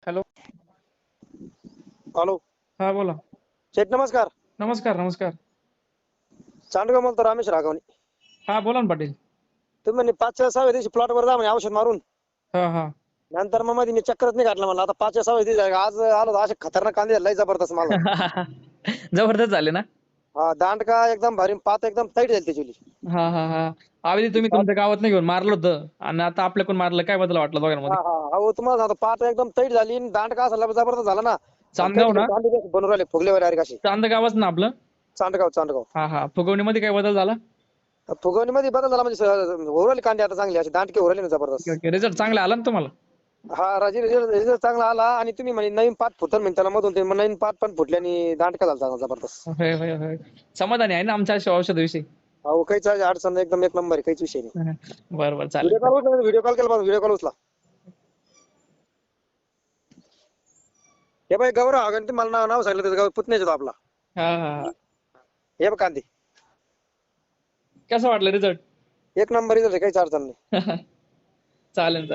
Hello. Hello. हा बोला. शेठ नमस्कार. नमस्कार नमस्कार. चांडगाव म्हणतो रामेश राघवणी. हा बोला ना पाटील. तुम्ही म्हणे 5-6व्या दिवशी प्लॉट वर जा म्हणे औषध मारून. हा हा. नंतर मग मध्ये मी चक्करच नाही घातलं म्हणलं आता 5-6व्या दिवशी आज आलो असे खतरनाक कांदे लय जबरदस्त माल झाला. जबरदस्त झाले ना. हा दांडका एकदम भारी पात एकदम टाईट झाली त्याची. हा हा हा. आधी तुम्ही तुमच्या गावात नाही घेऊन मारलं होतं आणि आता आपल्याकडून मारलं, काय बदल वाटला हा दोघांमध्ये? हा अहो तुम्हाला सांगतो पात एकदम टाईट झाली आणि दांडका असा जबरदस्त झाला ना. चांदगाव काही ना? कांदे बनून राहिले फुगलेवर डायरेक्ट असे. चांदगावच ना आपलं? चांडगाव चांडगाव. हा हा. फुगवणीमध्ये काय बदल झाला? फुगवणीमध्ये बदल झाला म्हणजे ओरवले कांदे आता चांगले असे दांडके ओरवले ना ओके जबरदस्त. ओके. रिझल्ट चांगला आला ना तुम्हाला? हा रिझल्ट चांगला आला आणि तुम्ही म्हणे नवीन पात फुटल म्हणजे त्याला मधून ते नवीन पात पण फुटल्याने दांडका झाला जबरदस्त. होय होय होय. समाधानी आहे ना आमच्या औषधाविषयी? अहो काहीच अडचण नाही, एकदम एक नंबर आहे, काहीच विषय नाही. बरं बरं चालेल. व्हिडिओ कॉल केला व्हिडिओ कॉल उचला. हे बाई गौरव हागण ते मला नाव सांगितलं त्याचं पुतण्याचं आपला. हा हा हा. हे बघ कांदे कसं वाटलं रिझल्ट? एक नंबर रिझल्ट आहे, काहीच अडचण नाही. चालेल चालेल.